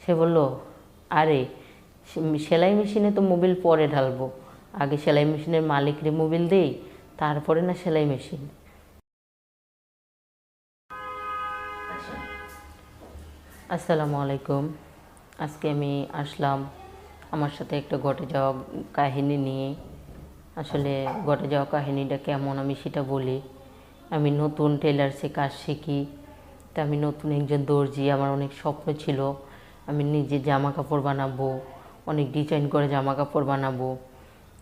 সে বলল, আরে সেলাই মেশিনে তো মোবিল পরে ঢালবো, আগে সেলাই মেশিনের মালিকরে মোবিল দেই, তারপরে না সেলাই মেশিন। আসসালামু আলাইকুম। আজকে আমি আসলাম আমার সাথে একটা ঘটে যাওয়া কাহিনী নিয়ে। আসলে ঘটে যাওয়া কাহিনীটা কেমন আমি সেটা বলি। আমি নতুন টেলার্সে কাজ শিখি, তা আমি নতুন একজন দর্জি। আমার অনেক স্বপ্ন ছিল আমি নিজে জামা কাপড় বানাবো, অনেক ডিজাইন করে জামা কাপড় বানাবো।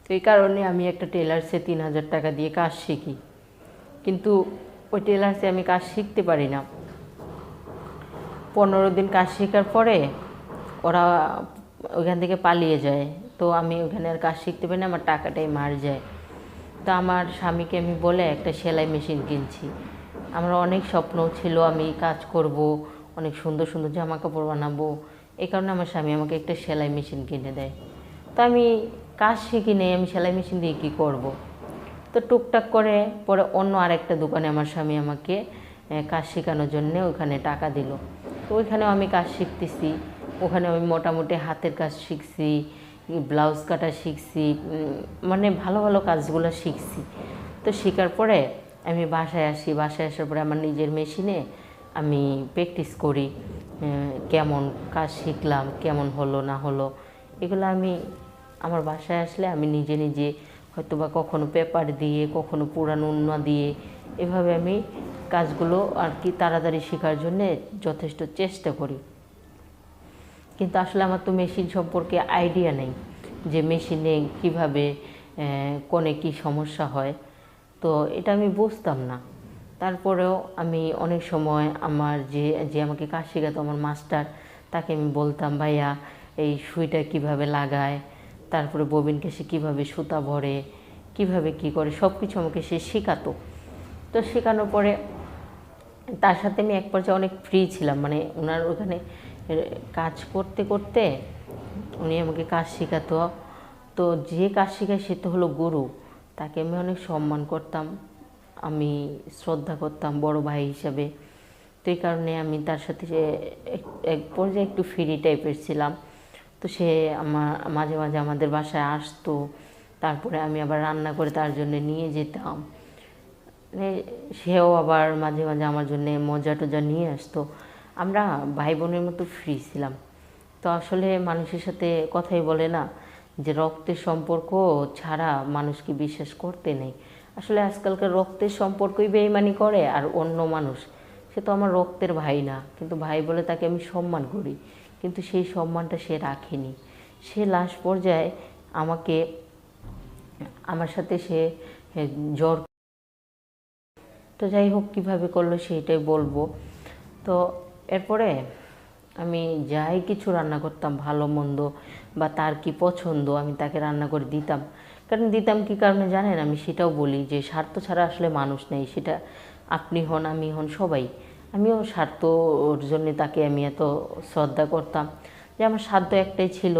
তো এই কারণে আমি একটা টেলার্সে 3,000 টাকা দিয়ে কাজ শিখি, কিন্তু ওই টেলার্সে আমি কাজ শিখতে পারি না। 15 দিন কাজ শেখার পরে ওরা ওইখান থেকে পালিয়ে যায়। তো আমি ওখানে আর কাজ শিখতে পারি না, আমার টাকাটাই মার যায়। তো আমার স্বামীকে আমি বলে একটা সেলাই মেশিন কিনছি। আমার অনেক স্বপ্ন ছিল আমি কাজ করব, অনেক সুন্দর সুন্দর জামা কাপড় বানাবো। এই কারণে আমার স্বামী আমাকে একটা সেলাই মেশিন কিনে দেয়। তো আমি কাজ শিখি নেই, আমি সেলাই মেশিন দিয়ে কী করব। তো টুকটাক করে পরে অন্য আরেকটা দোকানে আমার স্বামী আমাকে কাজ শেখানোর জন্যে ওইখানে টাকা দিল। তো ওইখানেও আমি কাজ শিখতেছি। ওখানে আমি মোটামুটি হাতের কাজ শিখছি, ব্লাউজ কাটা শিখছি, মানে ভালো ভালো কাজগুলো শিখছি। তো শেখার পরে আমি বাসায় আসি। বাসায় আসার পরে আমার নিজের মেশিনে আমি প্র্যাকটিস করি, কেমন কাজ শিখলাম, কেমন হলো না হলো, এগুলো আমি আমার বাসায় আসলে আমি নিজে নিজে হয়তো বা কখনো পেপার দিয়ে, কখনো পুরানো উন্না দিয়ে, এভাবে আমি কাজগুলো আর কি তাড়াতাড়ি শেখার জন্যে যথেষ্ট চেষ্টা করি। কিন্তু আসলে আমার তো মেশিন সম্পর্কে আইডিয়া নেই যে মেশিনে কীভাবে কোনে কী সমস্যা হয়, তো এটা আমি বুঝতাম না। তারপরেও আমি অনেক সময় আমার যে যে আমাকে কাজ শেখাতো, আমার মাস্টার, তাকে আমি বলতাম, ভাইয়া এই সুইটা কিভাবে লাগায়, তারপরে ববিন কেসে কীভাবে সুতা ভরে, কিভাবে কি করে, সব কিছু আমাকে সে শেখাতো। তো শেখানোর পরে তার সাথে আমি এক পর্যায়ে অনেক ফ্রি ছিলাম, মানে ওনার ওখানে কাজ করতে করতে উনি আমাকে কাজ শেখাতো। তো যে কাজ শেখায় সে তো হলো গুরু, তাকে আমি অনেক সম্মান করতাম, আমি শ্রদ্ধা করতাম বড় ভাই হিসাবে। তো এই কারণে আমি তার সাথে এক পর্যায়ে একটু ফ্রি টাইপের ছিলাম। তো সে মাঝে মাঝে আমাদের বাসায় আসতো, তারপরে আমি আবার রান্না করে তার জন্য নিয়ে যেতাম। সেও আবার মাঝে মাঝে আমার জন্য মজা টজা নিয়ে আসতো। আমরা ভাই বোনের মতো ফ্রি ছিলাম। তো আসলে মানুষের সাথে কথাই বলে না যে রক্তের সম্পর্ক ছাড়া মানুষকে বিশ্বাস করতে নেই। আসলে আজকালকার রক্তের সম্পর্কই বেইমানি করে, আর অন্য মানুষ সে তো আমার রক্তের ভাই না, কিন্তু ভাই বলে তাকে আমি সম্মান করি, কিন্তু সেই সম্মানটা সে রাখেনি। সে লাস্ট পর্যায়ে আমাকে, আমার সাথে সে জ্বর, তো যাই হোক কীভাবে করলো সেইটাই বলবো। তো এরপরে আমি যাই কিছু রান্না করতাম, ভালো মন্দ বা তার কি পছন্দ, আমি তাকে রান্না করে দিতাম। কারণ দিতাম কী কারণে জানেন, আমি সেটাও বলি যে স্বার্থ ছাড়া আসলে মানুষ নেই। সেটা আপনি হন, আমি হন, সবাই। আমিও স্বার্থর জন্যে তাকে আমি এত শ্রদ্ধা করতাম যে আমার সাধ্য একটাই ছিল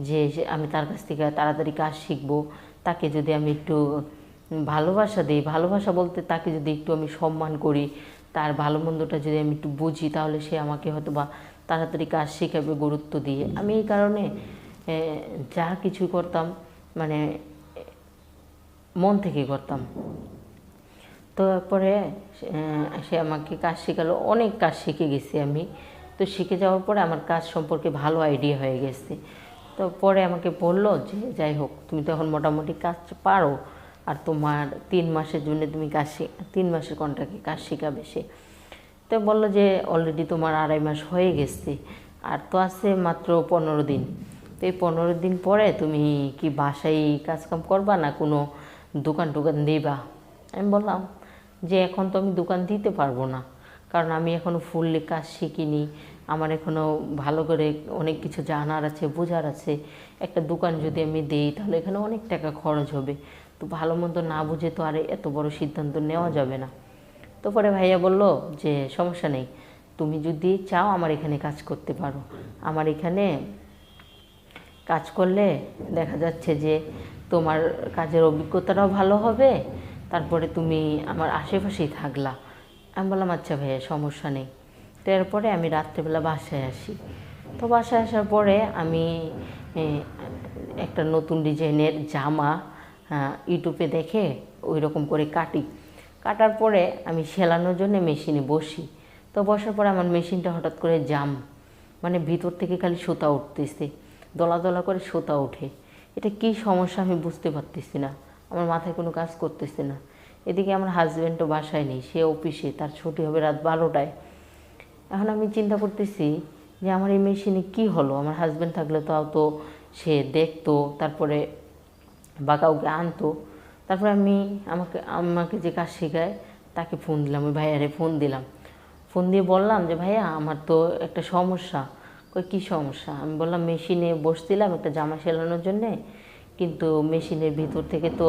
যে আমি তার কাছ থেকে তাড়াতাড়ি কাজ শিখবো। তাকে যদি আমি একটু ভালোবাসা দিই, ভালোবাসা বলতে তাকে যদি একটু আমি সম্মান করি, তার ভালো মন্দটা যদি আমি একটু বুঝি, তাহলে সে আমাকে হয়তো বা তাড়াতাড়ি কাজ শেখাবে গুরুত্ব দিয়ে। আমি এই কারণে যা কিছু করতাম মানে মন থেকে করতাম। তো এরপরে সে আমাকে কাজ শেখালো, অনেক কাজ শিখে গেছি আমি। তো শিখে যাওয়ার পরে আমার কাজ সম্পর্কে ভালো আইডিয়া হয়ে গেছে। তো পরে আমাকে বললো যে যাই হোক তুমি তো এখন মোটামুটি কাজ পারো, আর তোমার 3 মাসের জন্য তুমি 3 মাসের কন্ট্রাক্টে কাজ শেখাবে সে। তো বললো যে অলরেডি তোমার 2.5 মাস হয়ে গেছে, আর তো আছে মাত্র 15 দিন। তো এই 15 দিন পরে তুমি কি বাসায় কাজকাম করবা না কোনো দোকান টোকান দিবা? আমি বললাম যে এখন তো আমি দোকান দিতে পারবো না, কারণ আমি এখনও ফুললি কাজ শিখিনি, আমার এখনও ভালো করে অনেক কিছু জানার আছে, বোঝার আছে। একটা দোকান যদি আমি দিই তাহলে এখানে অনেক টাকা খরচ হবে, তো ভালো মন্দ না বুঝে তো আর এত বড় সিদ্ধান্ত নেওয়া যাবে না। তো পরে ভাইয়া বলল যে সমস্যা নেই, তুমি যদি চাও আমার এখানে কাজ করতে পারো। আমার এখানে কাজ করলে দেখা যাচ্ছে যে তোমার কাজের অভিজ্ঞতাটাও ভালো হবে, তারপরে তুমি আমার আশেপাশেই থাকলা। আমি বললাম আচ্ছা ভাইয়া সমস্যা নেই। তো এরপরে আমি রাত্রেবেলা বাসায় আসি। তো বাসায় আসার পরে আমি একটা নতুন ডিজাইনের জামা ইউটিউবে দেখে ওই রকম করে কাটার পরে আমি সেলানোর জন্য মেশিনে বসি। তো বসার পরে আমার মেশিনটা হঠাৎ করে জাম, মানে ভিতর থেকে খালি সুতা উঠতেছে, দলা দলা করে সুতা ওঠে। এটা কি সমস্যা আমি বুঝতে পারতেছি না, আমার মাথায় কোনো কাজ করতেছে না। এদিকে আমার হাজব্যান্ডও বাসায় নেই, সে অফিসে, তার ছুটি হবে রাত 12টায়। এখন আমি চিন্তা করতেছি যে আমার এই মেশিনে কি হলো। আমার হাজব্যান্ড থাকলে তো সে দেখতো, তারপরে বা কাউকে আনতো। তারপরে আমি আমাকে যে কাজ শেখায় তাকে ফোন দিলাম, ওই ভাইয়ারে ফোন দিলাম। ফোন দিয়ে বললাম যে ভাইয়া আমার তো একটা সমস্যা। কী সমস্যা? আমি বললাম মেশিনে বসছিলাম একটা জামা সেলানোর জন্যে, কিন্তু মেশিনের ভিতর থেকে তো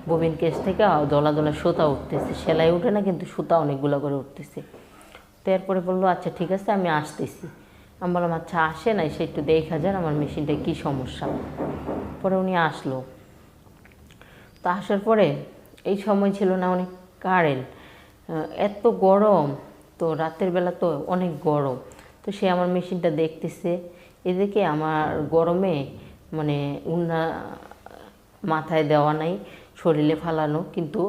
ববিন কেস থেকে দলা দলা সুতা উঠতেছে, সেলাই উঠে না কিন্তু সুতা অনেকগুলো করে উঠতেছে। তো এরপরে বললো আচ্ছা ঠিক আছে আমি আসতেছি। আমি বললাম আচ্ছা আসেন, এসে একটু দেখা যান আমার মেশিনটায় কী সমস্যা। পরে উনি আসলো। তো আসার পরে এই সময় ছিল না অনেক কারেন্ট, এত গরম, তো রাতের বেলা তো অনেক গরম। তো সে আমার মেশিনটা দেখতেছে, এদিকে আমার গরমে মানে উন্না মাথায় দেওয়া নাই, শরীরে ফালানো, কিন্তু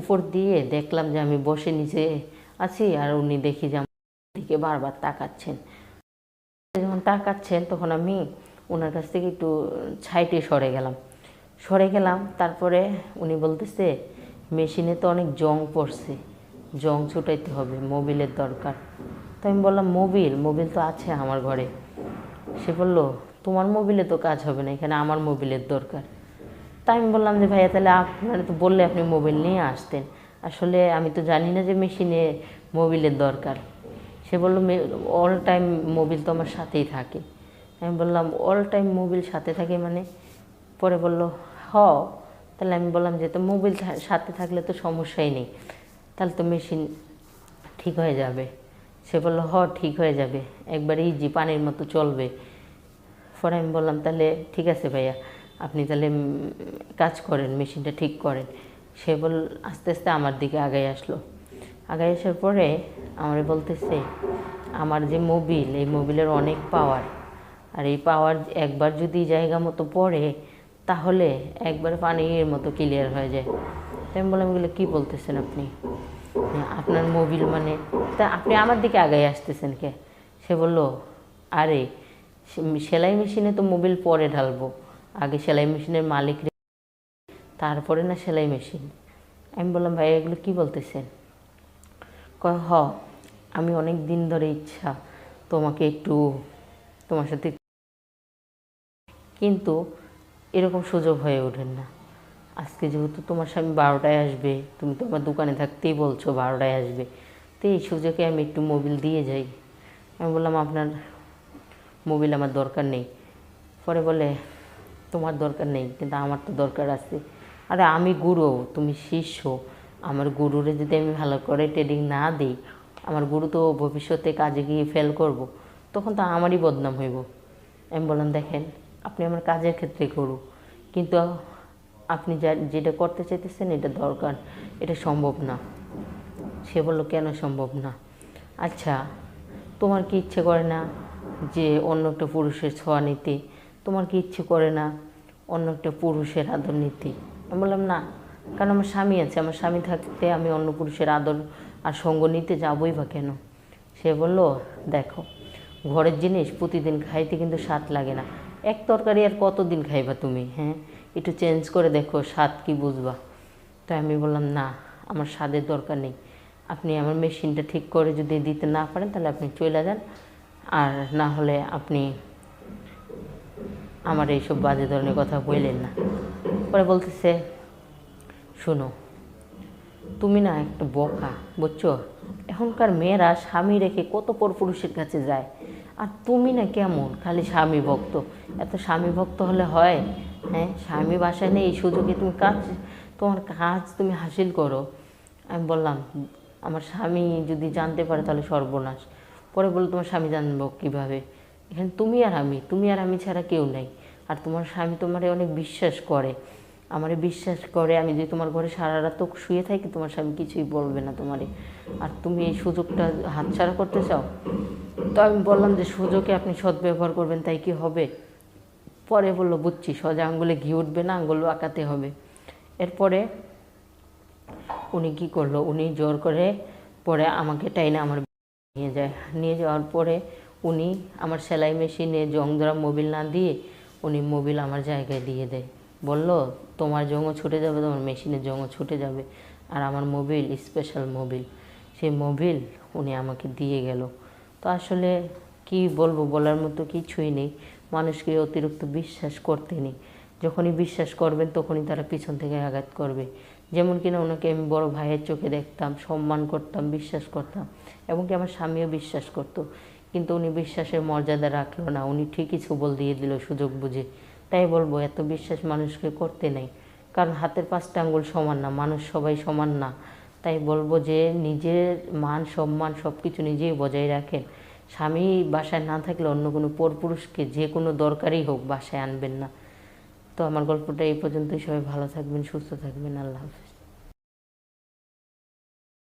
উপর দিয়ে দেখলাম যে আমি বসে নিচে আছি আর উনি দেখি যে আমার দিকে বারবার তাকাচ্ছেন। যখন তাকাচ্ছেন তখন আমি ওনার কাছ থেকে একটু সাইডে সরে গেলাম। তারপরে উনি বলতেছে মেশিনে তো অনেক জং পড়ছে, জং ছুটাইতে হবে, মোবিলের দরকার। তো আমি বললাম মোবিল তো আছে আমার ঘরে। সে বলল তোমার মোবিলে তো কাজ হবে না, এখানে আমার মোবিলের দরকার। তাই আমি বললাম যে ভাইয়া তাহলে আপনারা তো বললে আপনি মোবিল নিয়ে আসতেন, আসলে আমি তো জানি না যে মেশিনে মোবিলের দরকার। সে বলল অল টাইম মোবিল তো আমার সাথেই থাকে। আমি বললাম অল টাইম মোবিল সাথে থাকে মানে? পরে বলল তাহলে আমি বললাম যে তো মোবিল সাথে থাকলে তো সমস্যাই নেই, তাহলে তো মেশিন ঠিক হয়ে যাবে। সে বলল ঠিক হয়ে যাবে, একবারে ইজি, পানির মতো চলবে। পরে আমি বললাম তাহলে ঠিক আছে ভাইয়া, আপনি তাহলে কাজ করেন, মেশিনটা ঠিক করেন। সে আস্তে আস্তে আমার দিকে আগায় আসার পরে আমার বলতেছে আমার যে মোবিল, এই মোবিলের অনেক পাওয়ার, আর এই পাওয়ার একবার যদি জায়গা মতো পড়ে তাহলে একবার পানির মতো ক্লিয়ার হয়ে যায়। তাই আমি বললাম এগুলো কী বলতেছেন আপনি? আপনার মোবিল মানে? তা আপনি আমার দিকে আগায় আসতেছেন কে? সে বলল আরে সেলাই মেশিনে তো মোবিল পরে ঢালবো, আগে সেলাই মেশিনের মালিক তারপরে না সেলাই মেশিন। আমি বললাম ভাই এগুলো কী বলতেছেন? কয় আমি অনেক দিন ধরে ইচ্ছা তোমাকে একটু তোমার সাথে, কিন্তু এরকম সুযোগ হয়ে ওঠেন না। আজকে যেহেতু তোমার স্বামী 12টায় আসবে, তুমি তো আমার দোকানে থাকতেই বলছো 12টায় আসবে, তো এই সুযোগে আমি একটু মোবিল দিয়ে যাই। আমি বললাম আপনার মোবিল আমার দরকার নেই। পরে বলে তোমার দরকার নেই কিন্তু আমার তো দরকার আছে। আরে আমি গুরু, তুমি শিষ্য, আমার গুরুরে যদি আমি ভালো করে ট্রেনিং না দিই, আমার গুরু তো ভবিষ্যতে কাজে গিয়ে ফেল করব, তখন তো আমারই বদনাম হইব। আমি বললাম দেখেন আপনি আমার কাজের ক্ষেত্রে গুরু, কিন্তু আপনি যেটা করতে চাইতেছেন এটা দরকার, এটা সম্ভব না। সে বললো কেন সম্ভব না? আচ্ছা তোমার কি ইচ্ছে করে না যে অন্য একটা পুরুষের ছোঁয়া নিতে? তোমার কি ইচ্ছে করে না অন্য একটা পুরুষের আদর নিতে? আমি বললাম না, কারণ আমার স্বামী আছে, আমার স্বামী থাকতে আমি অন্য পুরুষের আদর আর সঙ্গ নিতে যাবই বা কেন? সে বলল দেখো ঘরের জিনিস প্রতিদিন খাইতে কিন্তু স্বাদ লাগে না, এক তরকারি আর কতদিন খাইবা তুমি? একটু চেঞ্জ করে দেখো, স্বাদ কি বুঝবা? তাই আমি বললাম না, আমার স্বাদের দরকার নেই, আপনি আমার মেশিনটা ঠিক করে যদি দিতে না পারেন তাহলে আপনি চলে যান, আর না হলে আপনি আমার এইসব বাজে ধরনের কথা বললেন না। পরে বলতেছে শোনো তুমি না একটু বোকা, বুঝছো? এখনকার মেয়েরা স্বামী রেখে কত পরপুরুষের কাছে যায়, আর তুমি না কেমন খালি স্বামী ভক্ত। এত স্বামী ভক্ত হলে হয়? স্বামী বাসায় নেই, এই সুযোগে তুমি তোমার কাজ তুমি হাসিল করো। আমি বললাম আমার স্বামী যদি জানতে পারে তাহলে সর্বনাশ। পরে বললো তোমার স্বামী জানবো কীভাবে? এখানে তুমি আর আমি ছাড়া কেউ নেই, আর তোমার স্বামী তোমারে অনেক বিশ্বাস করে, আমারে বিশ্বাস করে। আমি যদি তোমার ঘরে সারা রাত শুয়ে থাকি তোমার স্বামী কিছুই বলবে না তোমারে, আর তুমি এই সুযোগটা হাতছাড়া করতে চাও? তো আমি বললাম যে সুযোগে আপনি সদ্ব্যবহার করবেন তাই কি হবে? পরে বললো বুঝছি, সোজা আঙ্গুলে ঘি উঠবে না, আঙ্গুল আঁকাতে হবে। এরপরে উনি কি করলো, উনি জোর করে পরে আমাকে টাইনে আমার নিয়ে যায়। নিয়ে যাওয়ার পরে উনি আমার সেলাই মেশিনে জং ধরা মোবিল না দিয়ে উনি মোবিল আমার জায়গায় দিয়ে দেয়। বলল তোমার জংও ছুটে যাবে, তোমার মেশিনের জংও ছুটে যাবে। আর আমার মোবিল স্পেশাল মোবিল, সেই মোবিল উনি আমাকে দিয়ে গেল। তো আসলে কি বলবো, বলার মতো কিছুই নেই। মানুষকে অতিরিক্ত বিশ্বাস করতে নেই। যখনই বিশ্বাস করবেন তখনই তারা পিছন থেকে আঘাত করবে। যেমন কিনা ওনাকে আমি বড় ভাইয়ের চোখে দেখতাম, সম্মান করতাম, বিশ্বাস করতাম, এবং কি আমার স্বামীও বিশ্বাস করতো। কিন্তু উনি বিশ্বাসের মর্যাদা রাখলো না, উনি ঠিকই ছুবল দিয়ে দিল সুযোগ বুঝে। তাই বলবো এত বিশ্বাস মানুষকে করতে নেই, কারণ হাতের 5টা আঙ্গুল সমান না, মানুষ সবাই সমান না। তাই বলবো যে নিজের মান সম্মান সব কিছু নিজেই বজায় রাখেন। স্বামী বাসায় না থাকলে অন্য কোনো পরপুরুষকে যে কোনো দরকারই হোক বাসায় আনবেন না। তো আমার গল্পটা এই পর্যন্তই। সবাই ভালো থাকবেন, সুস্থ থাকবেন। আল্লাহ হাফেজ।